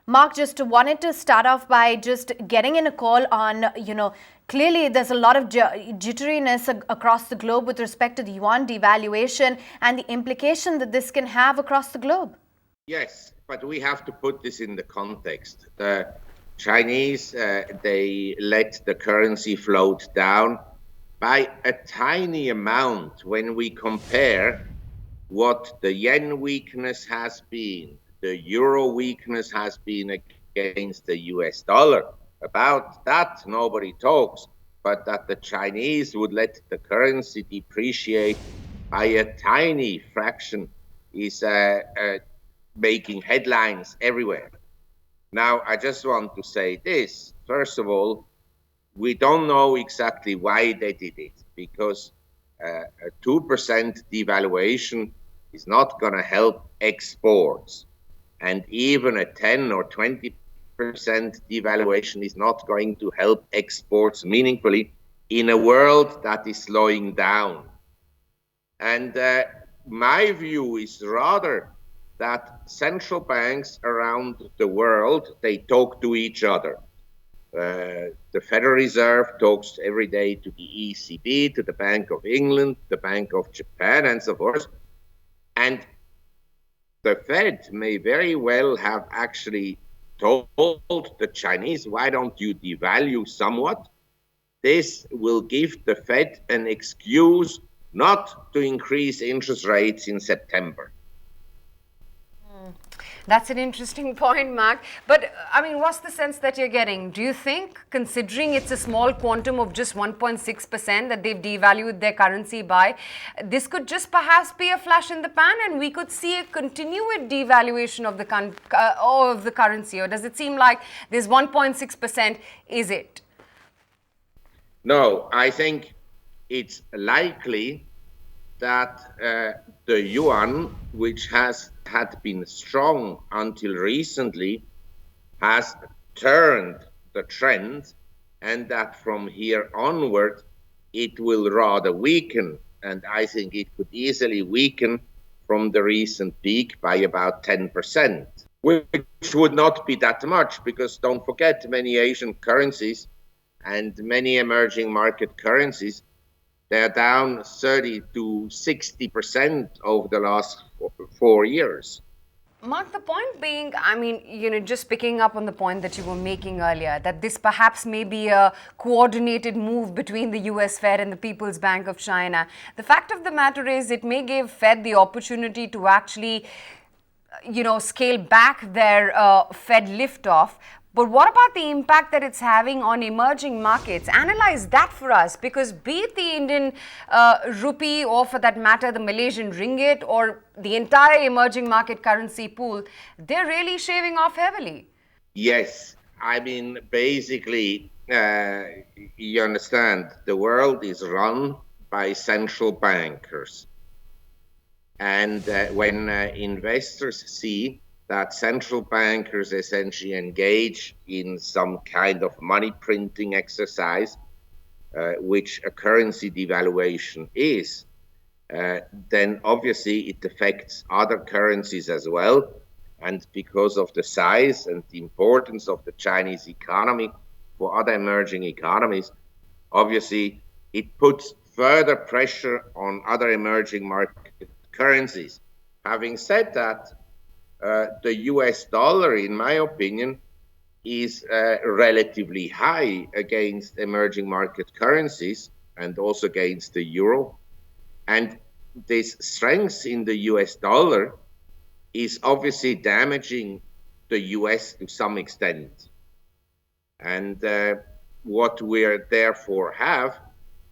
Mark, just wanted to start off by just getting in a call on, clearly there's a lot of jitteriness across the globe with respect to the yuan devaluation and the implication that this can have across the globe. Yes, but we have to put this in the context. The Chinese, they let the currency float down by a tiny amount when we compare what the yen weakness has been, the euro weakness has been against the US dollar. About that, nobody talks, but that the Chinese would let the currency depreciate by a tiny fraction is making headlines everywhere. Now, I just want to say this. First of all, we don't know exactly why they did it, because a 2% devaluation is not going to help exports. And even a 10 or 20% devaluation is not going to help exports meaningfully in a world that is slowing down. And my view is rather that central banks around the world, they talk to each other. The Federal Reserve talks every day to the ECB, to the Bank of England, the Bank of Japan, and so forth. And the Fed may very well have actually told the Chinese, why don't you devalue somewhat? This will give the Fed an excuse not to increase interest rates in September. That's an interesting point, Mark. But, I mean, what's the sense that you're getting? Do you think, considering it's a small quantum of just 1.6% that they've devalued their currency by, this could just perhaps be a flash in the pan and we could see a continued devaluation of the currency? Or does it seem like this 1.6% is it? No, I think it's likely that the yuan, which had been strong until recently, has turned the trend, and that from here onward it will rather weaken. And I think it could easily weaken from the recent peak by about 10%, which would not be that much, because don't forget, many Asian currencies and many emerging market currencies, they're down 30 to 60% over the last 4 years. Mark, the point being, I mean, just picking up on the point that you were making earlier, that this perhaps may be a coordinated move between the US Fed and the People's Bank of China. The fact of the matter is it may give Fed the opportunity to actually, scale back their Fed liftoff. But what about the impact that it's having on emerging markets? Analyze that for us, because be it the Indian rupee or, for that matter, the Malaysian ringgit or the entire emerging market currency pool, they're really shaving off heavily. Yes. I mean, basically, you understand, the world is run by central bankers. And when investors see that central bankers essentially engage in some kind of money printing exercise, which a currency devaluation is, then obviously it affects other currencies as well. And because of the size and the importance of the Chinese economy for other emerging economies, obviously it puts further pressure on other emerging market currencies. Having said that, the US dollar, in my opinion, is relatively high against emerging market currencies and also against the euro. And this strength in the US dollar is obviously damaging the US to some extent. And what we therefore have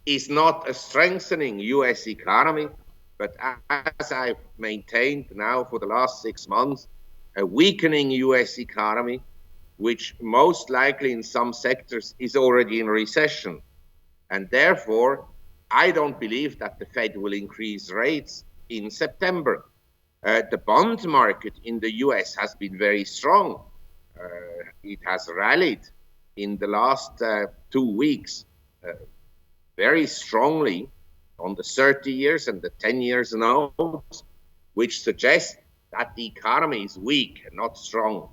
is not a strengthening US economy, but as I've maintained now for the last 6 months, a weakening US economy, which most likely in some sectors is already in recession. And therefore, I don't believe that the Fed will increase rates in September. The bond market in the US has been very strong. It has rallied in the last 2 weeks very strongly on the 30 years and the 10 years notes, which suggests that the economy is weak and not strong.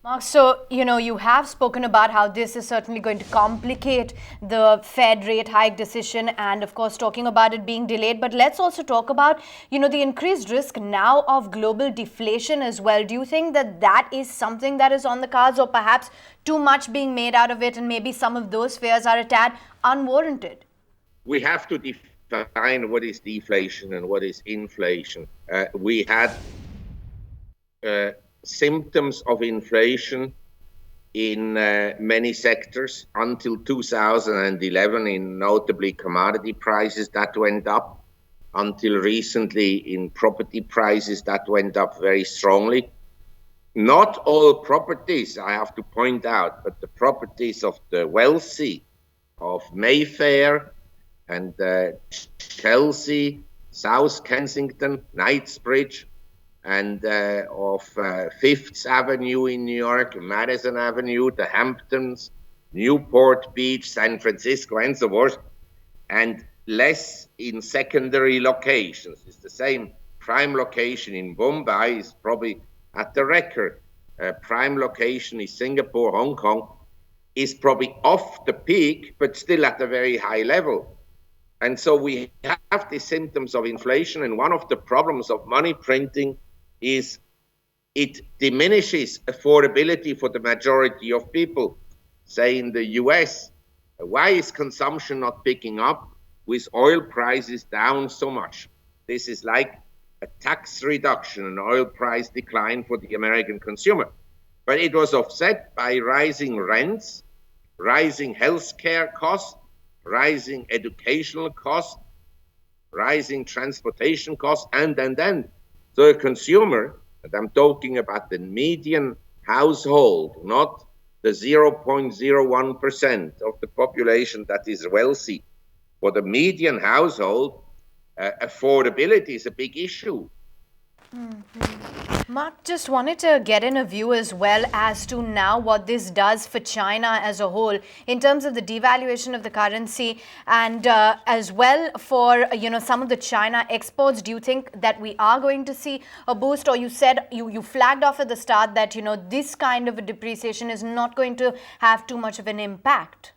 Mark, so, you have spoken about how this is certainly going to complicate the Fed rate hike decision and, of course, talking about it being delayed. But let's also talk about, the increased risk now of global deflation as well. Do you think that that is something that is on the cards, or perhaps too much being made out of it and maybe some of those fears are a tad unwarranted? We have to define what is deflation and what is inflation. We had symptoms of inflation in many sectors until 2011, in notably commodity prices that went up, until recently in property prices that went up very strongly. Not all properties, I have to point out, but the properties of the wealthy, of Mayfair and Chelsea, South Kensington, Knightsbridge, and of Fifth Avenue in New York, Madison Avenue, the Hamptons, Newport Beach, San Francisco, and so forth, and less in secondary locations. It's the same. Prime location in Mumbai is probably at the record. Prime location is Singapore, Hong Kong, is probably off the peak, but still at a very high level. And so we have the symptoms of inflation, and one of the problems of money printing is it diminishes affordability for the majority of people. Say in the US, why is consumption not picking up with oil prices down so much? This is like a tax reduction, an oil price decline for the American consumer. But it was offset by rising rents, rising healthcare costs, rising educational costs, rising transportation costs, and. So a consumer, and I'm talking about the median household, not the 0.01% of the population that is wealthy. For the median household, affordability is a big issue. Mark, just wanted to get in a view as well as to now what this does for China as a whole in terms of the devaluation of the currency and as well for, some of the China exports. Do you think that we are going to see a boost, or you said you flagged off at the start that, this kind of a depreciation is not going to have too much of an impact?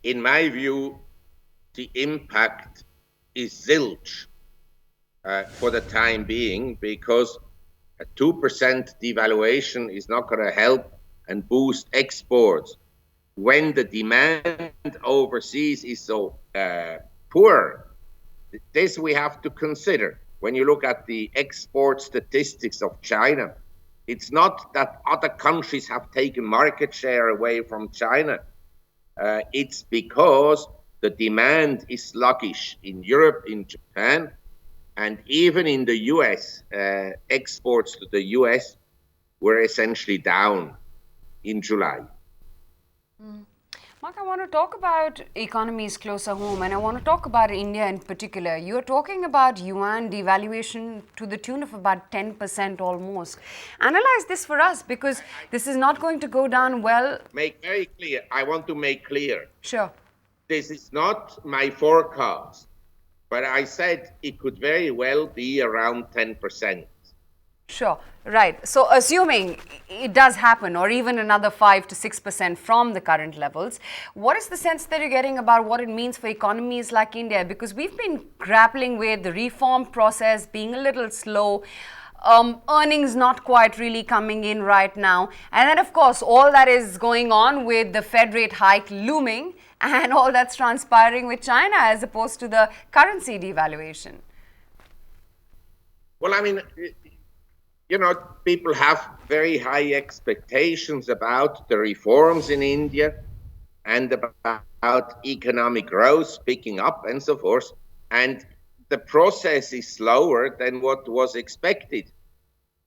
In my view, the impact is zilch. For the time being, because a 2% devaluation is not going to help and boost exports when the demand overseas is so poor. This we have to consider. When you look at the export statistics of China, it's not that other countries have taken market share away from China. It's because the demand is sluggish in Europe, in Japan, and even in the US, exports to the US were essentially down in July. Mark, I want to talk about economies closer home, and I want to talk about India in particular. You're talking about yuan devaluation to the tune of about 10% almost. Analyze this for us, because this is not going to go down well. Make very clear. I want to make clear. Sure. This is not my forecast. But I said it could very well be around 10%. Sure, right. So assuming it does happen, or even another 5 to 6% from the current levels, what is the sense that you're getting about what it means for economies like India? Because we've been grappling with the reform process being a little slow, earnings not quite really coming in right now. And then, of course, all that is going on with the Fed rate hike looming, and all that's transpiring with China as opposed to the currency devaluation. Well, I mean, people have very high expectations about the reforms in India and about economic growth picking up and so forth. And the process is slower than what was expected.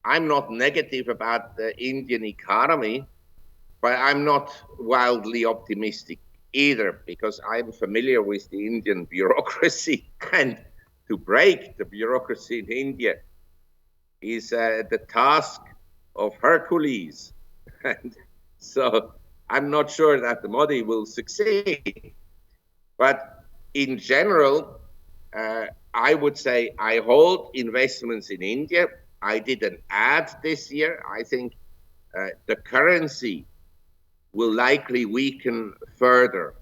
I'm not negative about the Indian economy, but I'm not wildly optimistic either, because I'm familiar with the Indian bureaucracy, and to break the bureaucracy in India is the task of Hercules. And so I'm not sure that the Modi will succeed. But in general, I would say I hold investments in India. I did an ad this year. I think the currency will likely weaken further.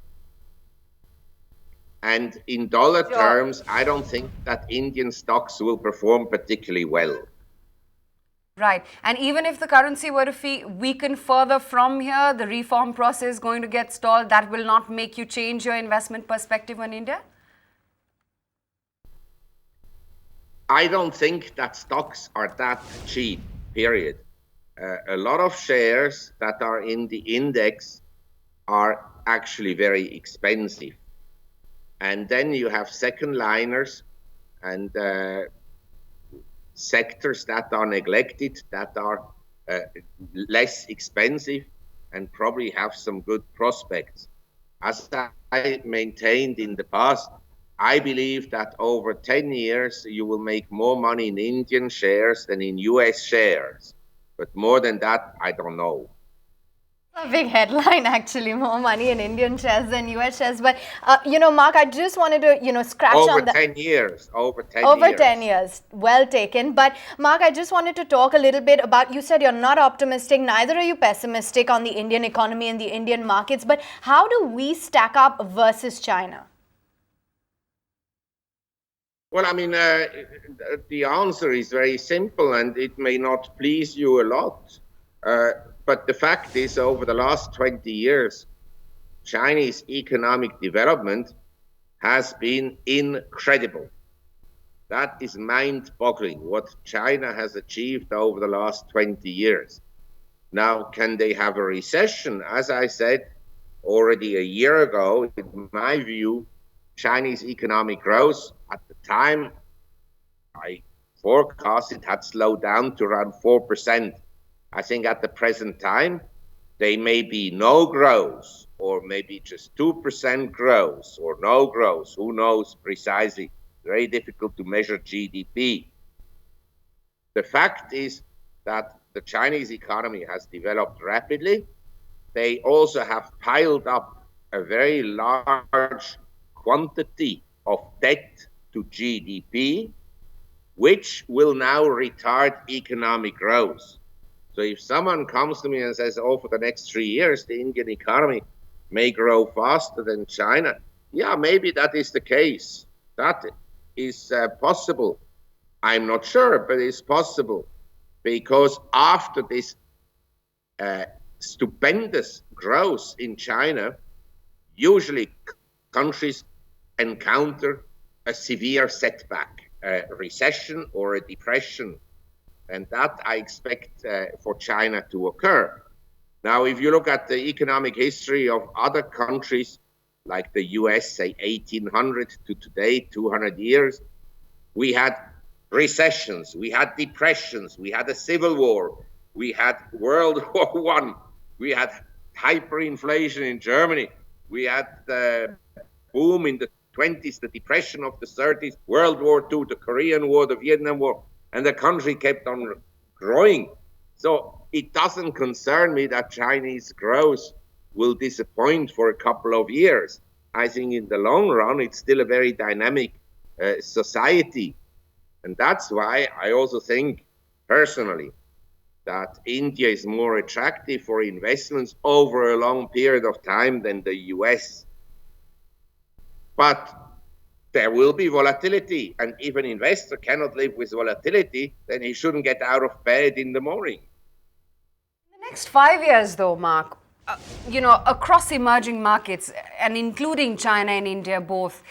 And in dollar terms, I don't think that Indian stocks will perform particularly well. Right. And even if the currency were to weaken further from here, the reform process is going to get stalled. That will not make you change your investment perspective on India? I don't think that stocks are that cheap, period. A lot of shares that are in the index are actually very expensive. And then you have second liners and sectors that are neglected, that are less expensive and probably have some good prospects. As I maintained in the past, I believe that over 10 years, you will make more money in Indian shares than in US shares. But more than that, I don't know. A big headline, actually, more money in Indian shares than US shares. But, Mark, I just wanted to, scratch over on that. 10 years, over 10 Over years. 10 years. Well taken. But, Mark, I just wanted to talk a little bit about, you said you're not optimistic, neither are you pessimistic on the Indian economy and the Indian markets. But how do we stack up versus China? Well, I mean, the answer is very simple and it may not please you a lot. But the fact is, over the last 20 years, Chinese economic development has been incredible. That is mind-boggling, what China has achieved over the last 20 years. Now, can they have a recession? As I said already a year ago, in my view, Chinese economic growth at the time, I forecast it had slowed down to around 4%. I think at the present time, they may be no growth, or maybe just 2% growth, or no growth. Who knows precisely? Very difficult to measure GDP. The fact is that the Chinese economy has developed rapidly. They also have piled up a very large quantity of debt to GDP, which will now retard economic growth. So if someone comes to me and says, oh, for the next 3 years, the Indian economy may grow faster than China, yeah, maybe that is the case. That is possible. I'm not sure, but it's possible. Because after this stupendous growth in China, usually countries encounter a severe setback, a recession or a depression. And that I expect for China to occur. Now, if you look at the economic history of other countries, like the US, say 1800 to today, 200 years, we had recessions, we had depressions, we had a civil war, we had World War I, we had hyperinflation in Germany, we had the boom in the 20s, the depression of the 30s, World War II, the Korean War, the Vietnam War, and the country kept on growing. So it doesn't concern me that Chinese growth will disappoint for a couple of years. I think in the long run, it's still a very dynamic society. And that's why I also think, personally, that India is more attractive for investments over a long period of time than the US. But there will be volatility, and if an investor cannot live with volatility, then he shouldn't get out of bed in the morning. In the next 5 years, though, Mark, across emerging markets, and including China and India both,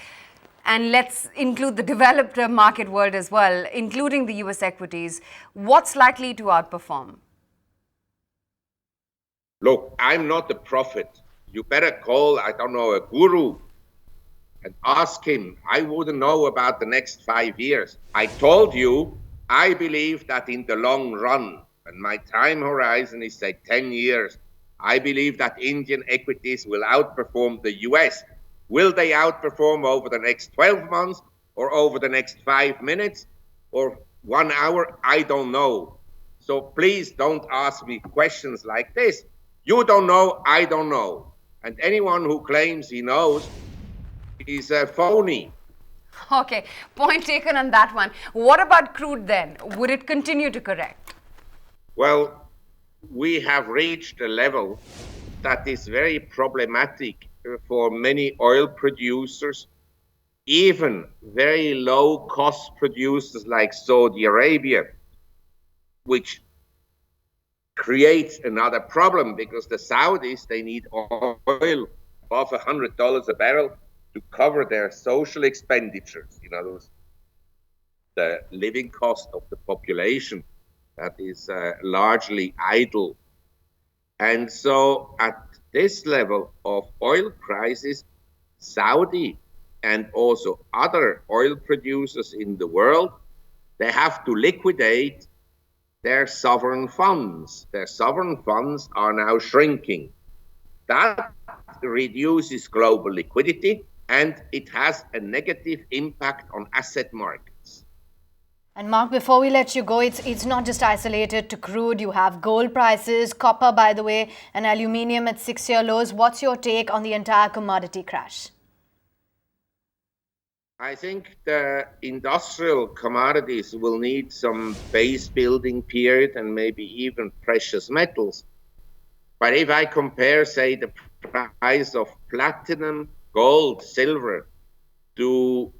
and let's include the developed market world as well, including the US equities, what's likely to outperform? Look, I'm not a prophet. You better call, I don't know, a guru and ask him. I wouldn't know about the next 5 years. I told you, I believe that in the long run, and my time horizon is say 10 years, I believe that Indian equities will outperform the US. Will they outperform over the next 12 months or over the next 5 minutes or 1 hour? I don't know. So please don't ask me questions like this. You don't know, I don't know. And anyone who claims he knows is a phony. Okay, point taken on that one. What about crude then? Would it continue to correct? Well, we have reached a level that is very problematic for many oil producers, even very low cost producers like Saudi Arabia, which creates another problem because the Saudis, they need oil above $100 a barrel to cover their social expenditures. In other words, the living cost of the population that is largely idle. And so at this level of oil prices, Saudi and also other oil producers in the world, they have to liquidate their sovereign funds. Their sovereign funds are now shrinking. That reduces global liquidity and it has a negative impact on asset markets. And Mark, before we let you go, it's not just isolated to crude. You have gold prices, copper, by the way, and aluminium at 6-year lows. What's your take on the entire commodity crash? I think the industrial commodities will need some base building period and maybe even precious metals. But if I compare, say, the price of platinum, gold, silver to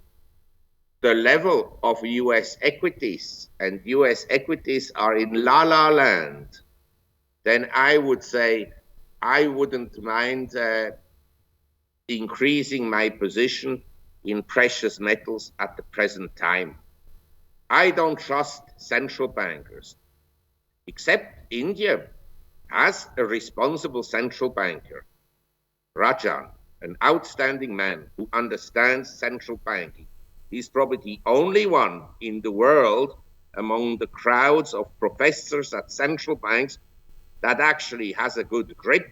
the level of US equities, and US equities are in la-la land, then I would say I wouldn't mind increasing my position in precious metals at the present time. I don't trust central bankers, except India has a responsible central banker, Rajan, an outstanding man who understands central banking. He's probably the only one in the world among the crowds of professors at central banks that actually has a good grip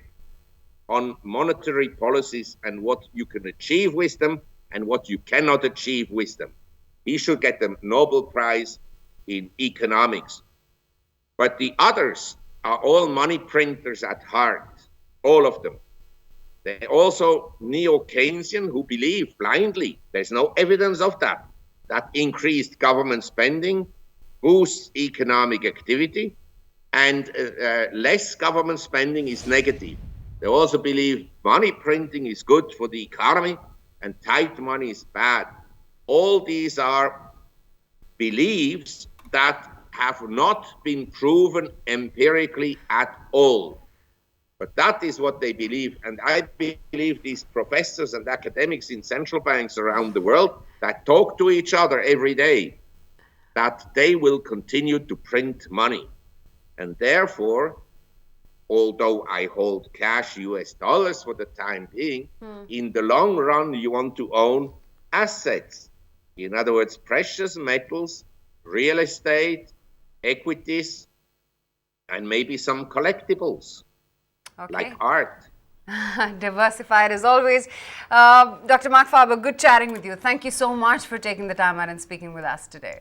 on monetary policies and what you can achieve with them and what you cannot achieve with them. He should get the Nobel Prize in economics. But the others are all money printers at heart, all of them. They're also neo-Keynesian who believe blindly, there's no evidence of that increased government spending boosts economic activity and less government spending is negative. They also believe money printing is good for the economy and tight money is bad. All these are beliefs that have not been proven empirically at all. But that is what they believe. And I believe these professors and academics in central banks around the world that talk to each other every day, that they will continue to print money. And therefore, although I hold cash US dollars for the time being, in the long run, you want to own assets. In other words, precious metals, real estate, equities, and maybe some collectibles, like art. Diversified as always. Dr. Marc Faber, good chatting with you. Thank you so much for taking the time out and speaking with us today.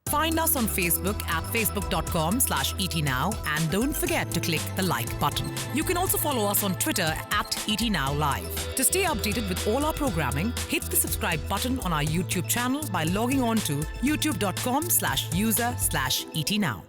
Find us on Facebook at facebook.com/ETNow and don't forget to click the like button. You can also follow us on Twitter at ETNowLive. To stay updated with all our programming, hit the subscribe button on our YouTube channel by logging on to youtube.com/user/ETNow.